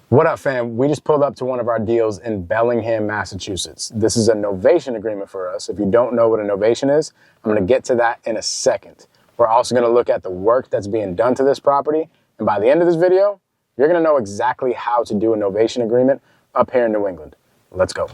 What up, fam? We just pulled up to one of our deals in Bellingham, Massachusetts. This is a novation agreement for us. If you don't know what a novation is, I'm gonna get to that in a second. We're also gonna look at the work that's being done to this property. And by the end of this video, you're gonna know exactly how to do a novation agreement up here in New England. Let's go.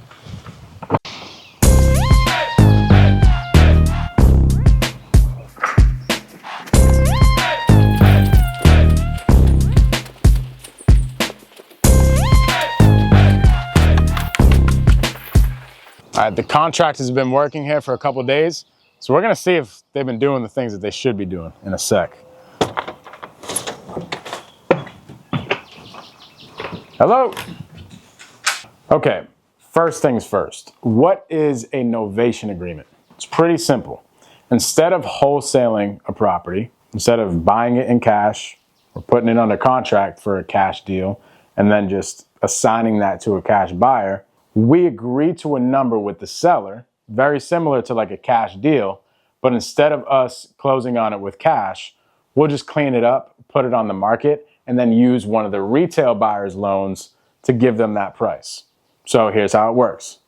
All right, the contractors have been working here for a couple days, so we're gonna see if they've been doing the things that they should be doing in a sec. Hello? Okay, first things first. What is a novation agreement? It's pretty simple. Instead of wholesaling a property, instead of buying it in cash or putting it under contract for a cash deal and then just assigning that to a cash buyer, we agree to a number with the seller, very similar to like a cash deal, but instead of us closing on it with cash, we'll just clean it up, put it on the market, and then use one of the retail buyer's loans to give them that price. So here's how it works.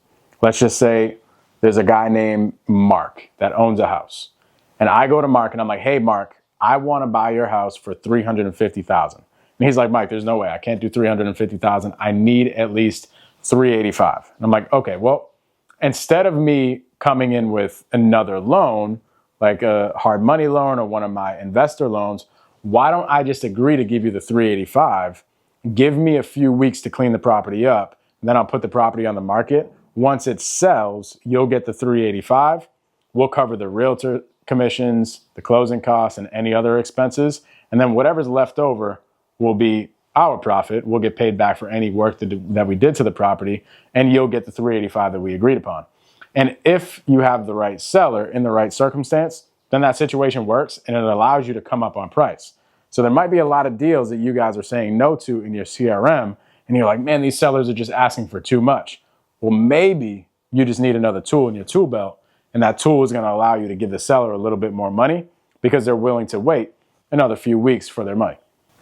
Let's just say there's a guy named Mark that owns a house. And I go to Mark and I'm like, hey, Mark, I want to buy your house for $350,000. And he's like, Mike, there's no way. I can't do $350,000. I need at least $385,000. And I'm like, okay, well, instead of me coming in with another loan, like a hard money loan or one of my investor loans, why don't I just agree to give you the $385,000, give me a few weeks to clean the property up, and then I'll put the property on the market. Once it sells, you'll get the $385,000. We'll cover the realtor commissions, the closing costs, and any other expenses. And then whatever's left over will be our profit. We'll get paid back for any work that we did to the property, and you'll get the $385,000 that we agreed upon. And if you have the right seller in the right circumstance, then that situation works and it allows you to come up on price. So there might be a lot of deals that you guys are saying no to in your CRM, and you're like, man, these sellers are just asking for too much. Well, maybe you just need another tool in your tool belt, and that tool is going to allow you to give the seller a little bit more money because they're willing to wait another few weeks for their money.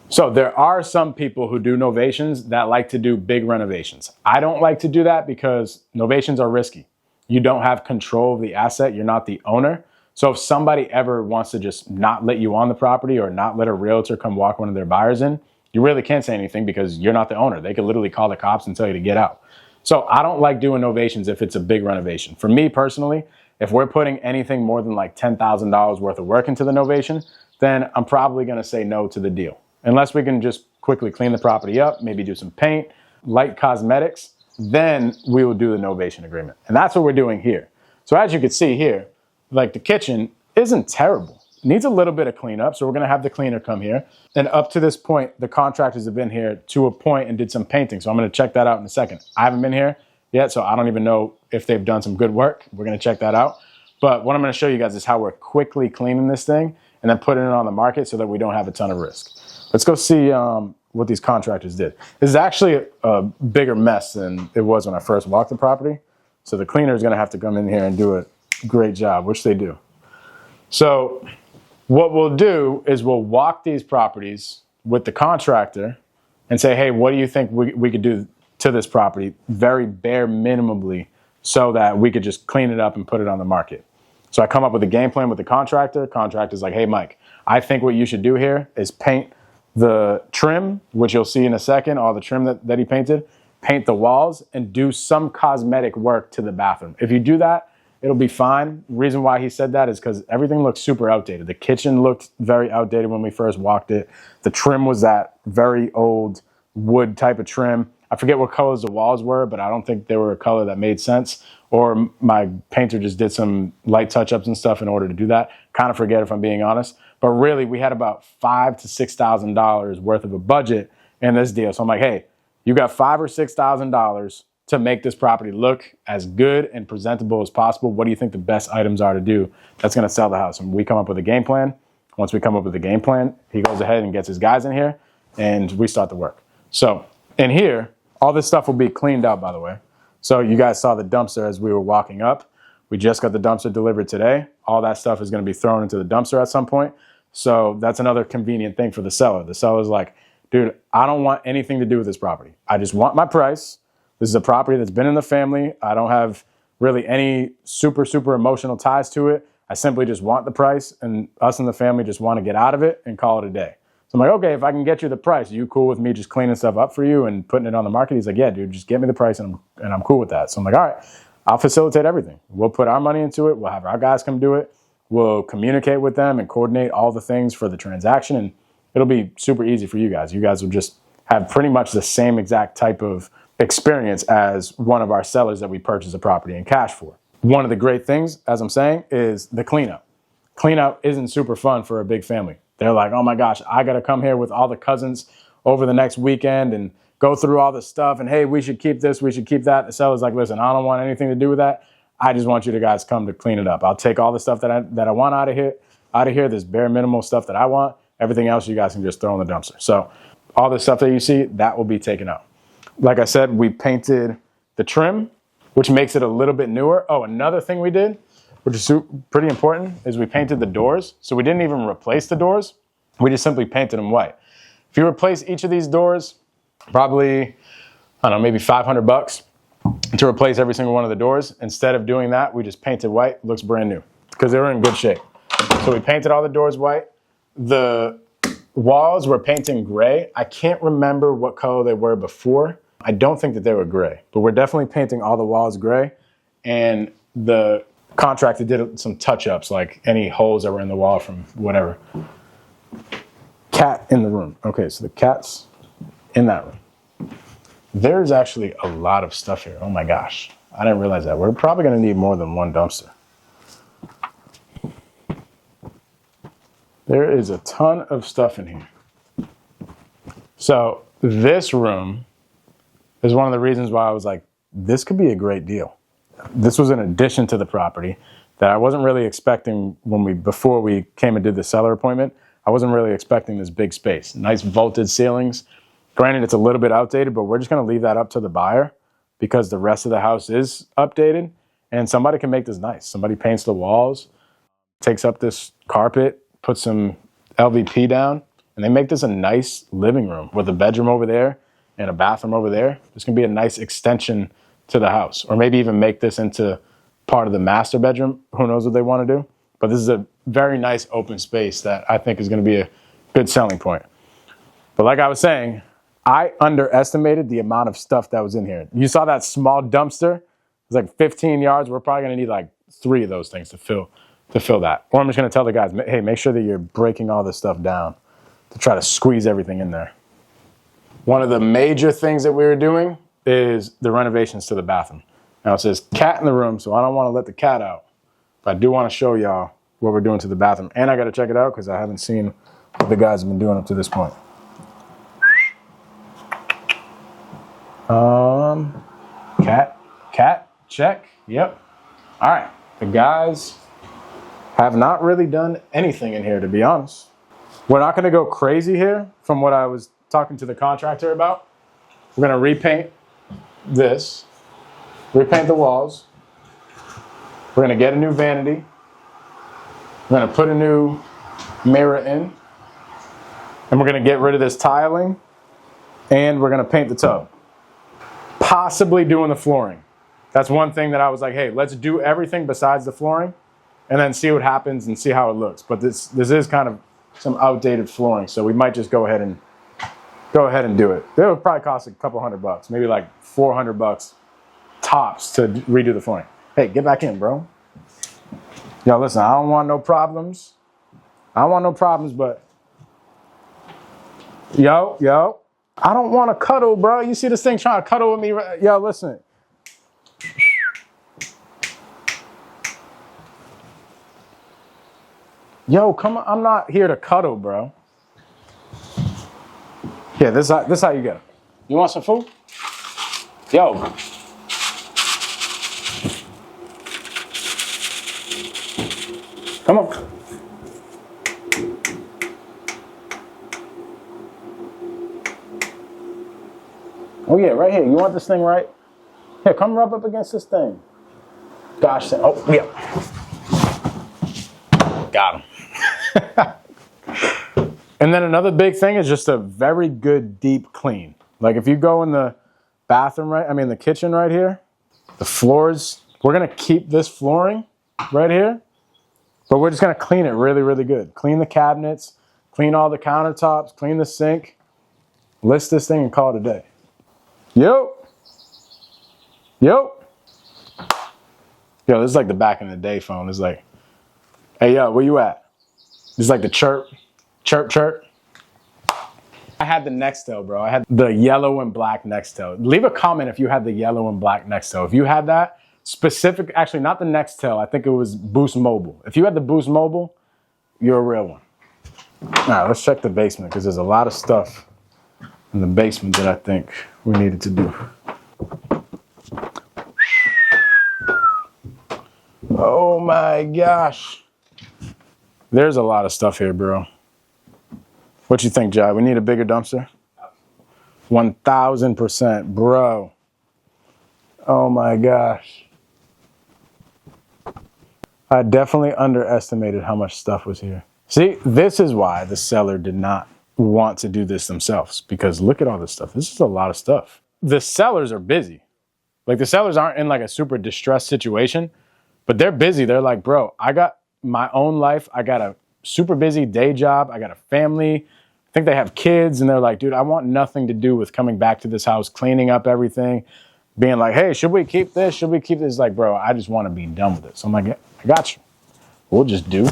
So there are some people who do novations that like to do big renovations. I don't like to do that because novations are risky. You don't have control of the asset. You're not the owner. So if somebody ever wants to just not let you on the property or not let a realtor come walk one of their buyers in, you really can't say anything because you're not the owner. They could literally call the cops and tell you to get out. So I don't like doing novations if it's a big renovation. For me personally, if we're putting anything more than like $10,000 worth of work into the novation, then I'm probably going to say no to the deal. Unless we can just quickly clean the property up, maybe do some paint, light cosmetics, then we will do the novation agreement. And that's what we're doing here. So as you can see here, like the kitchen isn't terrible. It needs a little bit of cleanup, so we're gonna have the cleaner come here. And up to this point, the contractors have been here to a point and did some painting. So I'm gonna check that out in a second. I haven't been here yet, so I don't even know if they've done some good work. We're gonna check that out. But what I'm gonna show you guys is how we're quickly cleaning this thing and then putting it on the market so that we don't have a ton of risk. Let's go see what these contractors did. This is actually a bigger mess than it was when I first walked the property. So the cleaner is gonna have to come in here and do a great job, which they do. So what we'll do is we'll walk these properties with the contractor and say, hey, what do you think we could do to this property very bare minimally so that we could just clean it up and put it on the market. So I come up with a game plan with the contractor. Contractor's like, hey, Mike, I think what you should do here is paint the trim, which you'll see in a second, all the trim that he painted, paint the walls, and do some cosmetic work to the bathroom. If you do that, it'll be fine. The reason why he said that is because everything looks super outdated. The kitchen looked very outdated when we first walked it. The trim was that very old wood type of trim. I forget what colors the walls were, but I don't think they were a color that made sense. Or my painter just did some light touch-ups and stuff in order to do that. Kind of forget if I'm being honest. But really, we had about $5,000 to $6,000 worth of a budget in this deal. So I'm like, hey, you got $5,000 or $6,000 to make this property look as good and presentable as possible. What do you think the best items are to do that's going to sell the house? And we come up with a game plan. Once we come up with a game plan, he goes ahead and gets his guys in here, and we start the work. So in here, all this stuff will be cleaned out, by the way. So you guys saw the dumpster as we were walking up. We just got the dumpster delivered today. All that stuff is going to be thrown into the dumpster at some point. So that's another convenient thing for the seller. The seller's like, dude, I don't want anything to do with this property. I just want my price. This is a property that's been in the family. I don't have really any super emotional ties to it. I simply just want the price, and us and the family just want to get out of it and call it a day. So I'm like, okay, if I can get you the price, are you cool with me just cleaning stuff up for you and putting it on the market? He's like, yeah, dude, just get me the price, and I'm cool with that. So I'm like, all right, I'll facilitate everything. We'll put our money into it. We'll have our guys come do it. We'll communicate with them and coordinate all the things for the transaction, and it'll be super easy for you guys. You guys will just have pretty much the same exact type of experience as one of our sellers that we purchase a property in cash for. One of the great things, as I'm saying, is the cleanup. Cleanup isn't super fun for a big family. They're like, oh my gosh, I got to come here with all the cousins over the next weekend and go through all this stuff. And hey, we should keep this, we should keep that. The seller's like, listen, I don't want anything to do with that. I just want you to guys come to clean it up. I'll take all the stuff that I want out of here. There's bare minimal stuff that I want. Everything else you guys can just throw in the dumpster. So all the stuff that you see, that will be taken out. Like I said, we painted the trim, which makes it a little bit newer. Oh, another thing we did, which is pretty important, is we painted the doors. So we didn't even replace the doors. We just simply painted them white. If you replace each of these doors, probably, I don't know, maybe $500 to replace every single one of the doors. Instead of doing that, we just painted white. It looks brand new because they were in good shape. So we painted all the doors white. The walls were painting gray. I can't remember what color they were before. I don't think that they were gray, but we're definitely painting all the walls gray. And the contractor did some touch-ups, like any holes that were in the wall from whatever. Cat in the room. Okay, so the cat's in that room. There's actually a lot of stuff here. Oh my gosh, I didn't realize that. We're probably gonna need more than one dumpster. There is a ton of stuff in here. So this room is one of the reasons why I was like, this could be a great deal. This was an addition to the property that I wasn't really expecting before we came and did the seller appointment. I wasn't really expecting this big space. Nice vaulted ceilings. Granted, it's a little bit outdated, but we're just gonna leave that up to the buyer because the rest of the house is updated, and somebody can make this nice. Somebody paints the walls, takes up this carpet, puts some LVP down, and they make this a nice living room with a bedroom over there and a bathroom over there. This can be a nice extension to the house, or maybe even make this into part of the master bedroom. Who knows what they want to do? But this is a very nice open space that I think is going to be a good selling point. But like I was saying, I underestimated the amount of stuff that was in here. You saw that small dumpster? It was like 15 yards. We're probably going to need like 3 of those things to fill that. Or I'm just going to tell the guys, hey, make sure that you're breaking all this stuff down to try to squeeze everything in there. One of the major things that we were doing is the renovations to the bathroom. Now it says cat in the room, so I don't want to let the cat out. But I do want to show y'all what we're doing to the bathroom. And I got to check it out because I haven't seen what the guys have been doing up to this point. Cat, check. Yep. All right. The guys have not really done anything in here, to be honest. We're not going to go crazy here from what I was talking to the contractor about. We're going to repaint this, repaint the walls. We're going to get a new vanity. We're going to put a new mirror in. And we're going to get rid of this tiling. And we're going to paint the tub. Possibly doing the flooring. That's one thing that I was like, hey, let's do everything besides the flooring and then see what happens and see how it looks. But this is kind of some outdated flooring, so we might just go ahead and do it. It would probably cost a couple $100, maybe like $400 tops to redo the flooring. Hey, get back in, bro. Yo, listen, I don't want no problems. But yo, I don't want to cuddle, bro. You see this thing trying to cuddle with me? Yo, listen. Yo, come on. I'm not here to cuddle, bro. Yeah, this how you get it. You want some food? Yo. Come on. Oh yeah, right here. You want this thing right? Here, come rub up against this thing. Gosh, oh yeah. Got him. And then another big thing is just a very good deep clean. Like if you go in the bathroom, the kitchen right here, the floors, we're gonna keep this flooring right here, but we're just gonna clean it really, really good. Clean the cabinets, clean all the countertops, clean the sink, list this thing and call it a day. Yo. Yo, this is like the back in the day phone. It's like, hey, yo, where you at? It's like the chirp, chirp, chirp. I had the Nextel, bro. I had the yellow and black Nextel. Leave a comment if you had the yellow and black Nextel. If you had that specific, actually not the Nextel, I think it was Boost Mobile. If you had the Boost Mobile, you're a real one. All right, let's check the basement because there's a lot of stuff in the basement that I think we needed to do. Oh my gosh. There's a lot of stuff here, bro. What you think, Jai? We need a bigger dumpster? 1000%, bro. Oh my gosh. I definitely underestimated how much stuff was here. See, this is why the seller did not want to do this themselves, because look at all this stuff. This is a lot of stuff. The sellers are busy. Like the sellers aren't in like a super distressed situation. But they're busy. They're like, bro, I got my own life. I got a super busy day job. I got a family. I think they have kids. And they're like, dude, I want nothing to do with coming back to this house, cleaning up everything, being like, hey, should we keep this? Should we keep this? Like, bro, I just want to be done with it. So I'm like, yeah, I got you. We'll just do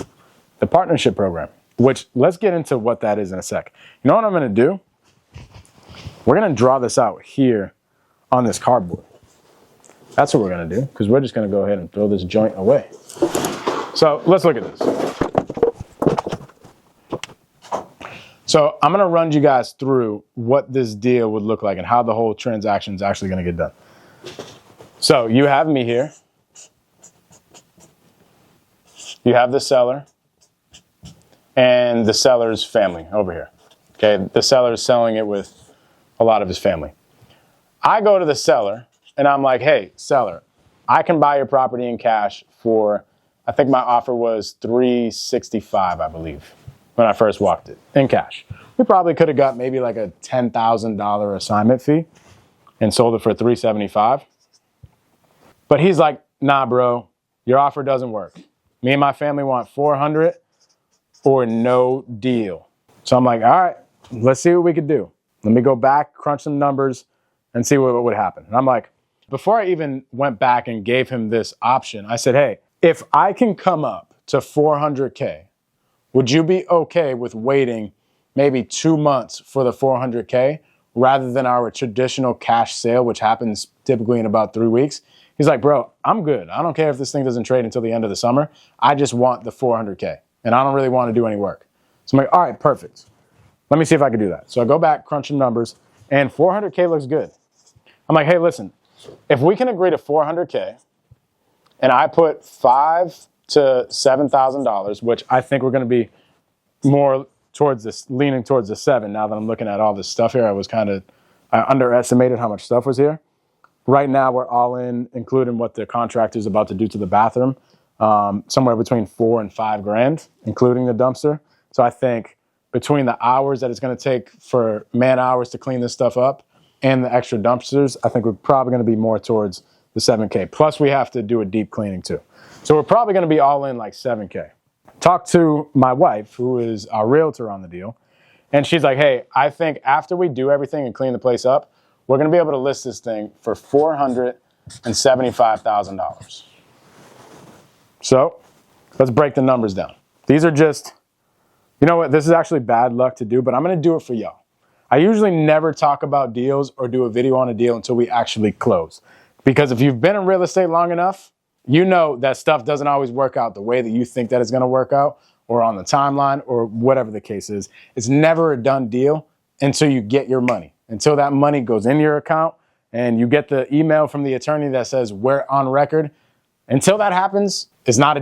the partnership program, which let's get into what that is in a sec. You know what I'm going to do? We're going to draw this out here on this cardboard. That's what we're gonna do, because we're just gonna go ahead and throw this joint away. So let's look at this. So I'm gonna run you guys through what this deal would look like and how the whole transaction is actually gonna get done. So you have me here. You have the seller and the seller's family over here. Okay, the seller is selling it with a lot of his family. I go to the seller and I'm like, hey, seller, I can buy your property in cash for, I think my offer was $365, I believe, when I first walked it, in cash. We probably could have got maybe like a $10,000 assignment fee and sold it for $375. But he's like, nah, bro, your offer doesn't work. Me and my family want $400 or no deal. So I'm like, all right, let's see what we could do. Let me go back, crunch some numbers, and see what would happen. And I'm like, before I even went back and gave him this option, I said, hey, if I can come up to $400K, would you be okay with waiting maybe 2 months for the $400K rather than our traditional cash sale, which happens typically in about 3 weeks? He's like, bro, I'm good. I don't care if this thing doesn't trade until the end of the summer. I just want the $400K, and I don't really want to do any work. So I'm like, all right, perfect. Let me see if I can do that. So I go back, crunch some numbers, and $400K looks good. I'm like, hey, listen, if we can agree to $400K and I put $5,000 to $7,000, which I think we're going to be more towards this, leaning towards the 7 now that I'm looking at all this stuff here. I underestimated how much stuff was here. Right now we're all in, including what the contractor's about to do to the bathroom, somewhere between $4,000 and $5,000, including the dumpster. So I think between the hours that it's going to take for man hours to clean this stuff up and the extra dumpsters, I think we're probably going to be more towards the 7K. Plus we have to do a deep cleaning too. So we're probably going to be all in like 7K. Talked to my wife, who is our realtor on the deal, and she's like, hey, I think after we do everything and clean the place up, we're going to be able to list this thing for $475,000. So let's break the numbers down. These are just, you know what, this is actually bad luck to do, but I'm going to do it for y'all. I usually never talk about deals or do a video on a deal until we actually close. Because if you've been in real estate long enough, you know that stuff doesn't always work out the way that you think that it's going to work out, or on the timeline, or whatever the case is. It's never a done deal until you get your money, until that money goes in your account and you get the email from the attorney that says we're on record. Until that happens, it's not a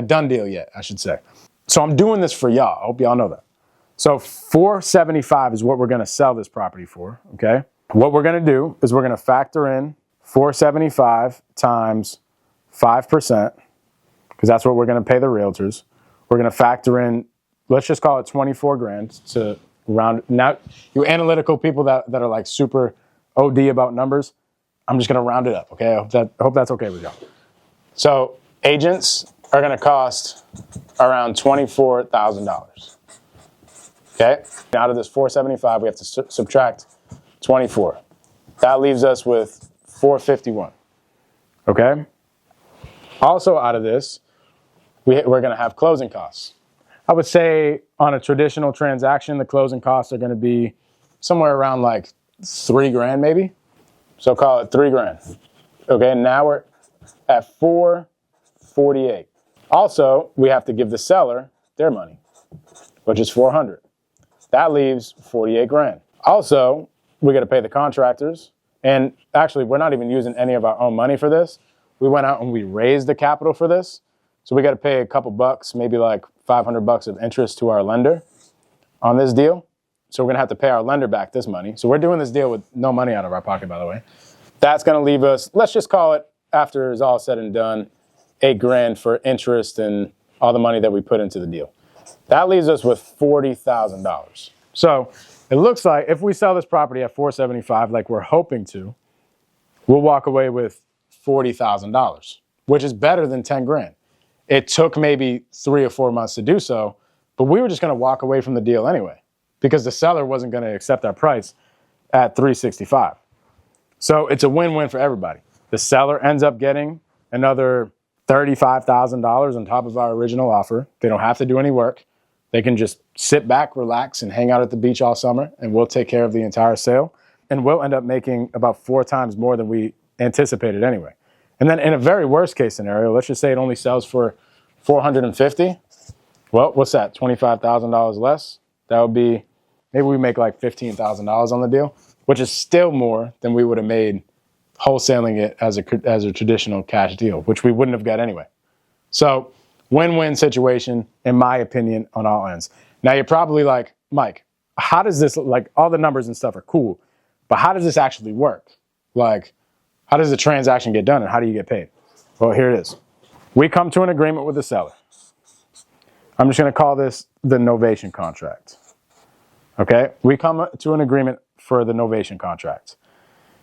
done deal yet, I should say. So I'm doing this for y'all. I hope y'all know that. So $475 is what we're going to sell this property for, okay? What we're going to do is we're going to factor in $475 times 5%, because that's what we're going to pay the realtors. We're going to factor in let's just call it 24 grand to round. Now, you analytical people that are like super OD about numbers, I'm just going to round it up, okay? I hope that's okay with y'all. So agents are going to cost around $24,000. Okay? Out of this 475, we have to subtract 24. That leaves us with 451. Okay? Also out of this, we're going to have closing costs. I would say on a traditional transaction, the closing costs are going to be somewhere around like 3 grand maybe. So call it 3 grand. Okay, now we're at 448. Also, we have to give the seller their money, which is 400. That leaves 48 grand. Also, we got to pay the contractors. And actually, we're not even using any of our own money for this. We went out and we raised the capital for this. So we got to pay a couple bucks, maybe like $500 of interest to our lender on this deal. So we're going to have to pay our lender back this money. So we're doing this deal with no money out of our pocket, by the way. That's going to leave us, let's just call it, after it's all said and done, 8 grand for interest and all the money that we put into the deal. That leaves us with $40,000. So it looks like if we sell this property at $475, like we're hoping to, we'll walk away with $40,000, which is better than 10 grand. It took maybe 3 or 4 months to do so, but we were just going to walk away from the deal anyway because the seller wasn't going to accept our price at $365. So it's a win-win for everybody. The seller ends up getting another $35,000 on top of our original offer. They don't have to do any work. They can just sit back, relax, and hang out at the beach all summer, and we'll take care of the entire sale. And we'll end up making about 4 times more than we anticipated anyway. And then in a very worst case scenario, let's just say it only sells for $450. Well, what's that? $25,000 less? That would be, maybe we make like $15,000 on the deal, which is still more than we would have made wholesaling it as a traditional cash deal, which we wouldn't have got anyway. So win-win situation, in my opinion, on all ends. Now you're probably like, Mike, how does this, like all the numbers and stuff are cool, but how does this actually work? Like, how does the transaction get done and how do you get paid? Well, here it is. We come to an agreement with the seller. I'm just going to call this the novation contract. Okay? We come to an agreement for the novation contract.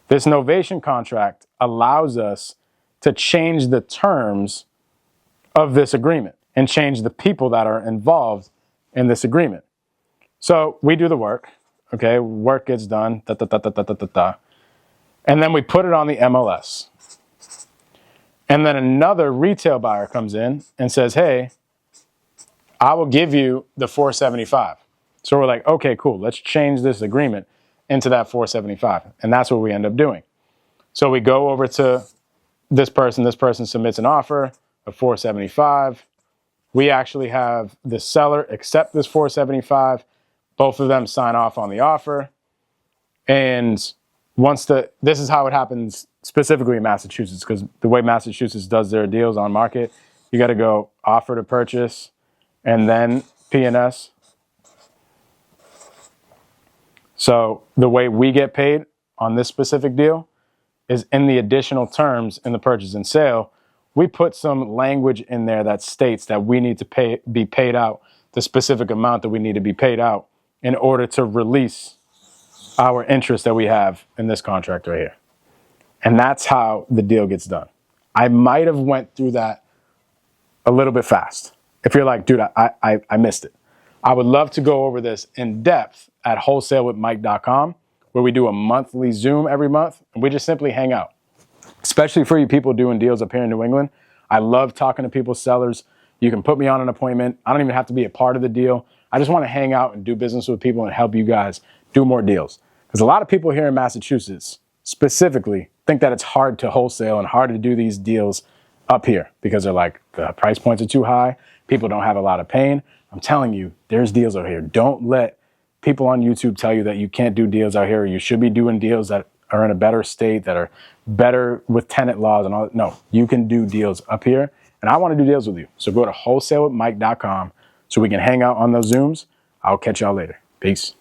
This novation contract allows us to change the terms of this agreement and change the people that are involved in this agreement. So we do the work. Okay? Work gets done. And then we put it on the MLS. And then another retail buyer comes in and says, hey, I will give you the $475. So we're like, okay, cool. Let's change this agreement into that $475. And that's what we end up doing. So we go over to this person submits an offer of $475. We actually have the seller accept this $475. Both of them sign off on the offer. And this is how it happens specifically in Massachusetts, because the way Massachusetts does their deals on market, you got to go offer to purchase and then P&S. So the way we get paid on this specific deal is in the additional terms in the purchase and sale, we put some language in there that states that we need to be paid out the specific amount that we need to be paid out in order to release our interest that we have in this contract right here. And that's how the deal gets done. I might have went through that a little bit fast. If you're like, dude, I missed it. I would love to go over this in depth at wholesalewithmike.com, where we do a monthly Zoom every month, and we just simply hang out. Especially for you people doing deals up here in New England. I love talking to people, sellers. You can put me on an appointment. I don't even have to be a part of the deal. I just want to hang out and do business with people and help you guys do more deals. Because a lot of people here in Massachusetts specifically think that it's hard to wholesale and hard to do these deals up here because they're like, the price points are too high. People don't have a lot of pain. I'm telling you, there's deals out here. Don't let people on YouTube tell you that you can't do deals out here. You should be doing deals that are in a better state, that are better with tenant laws and all that. No, you can do deals up here. And I want to do deals with you. So go to wholesalewithmike.com so we can hang out on those Zooms. I'll catch y'all later. Peace.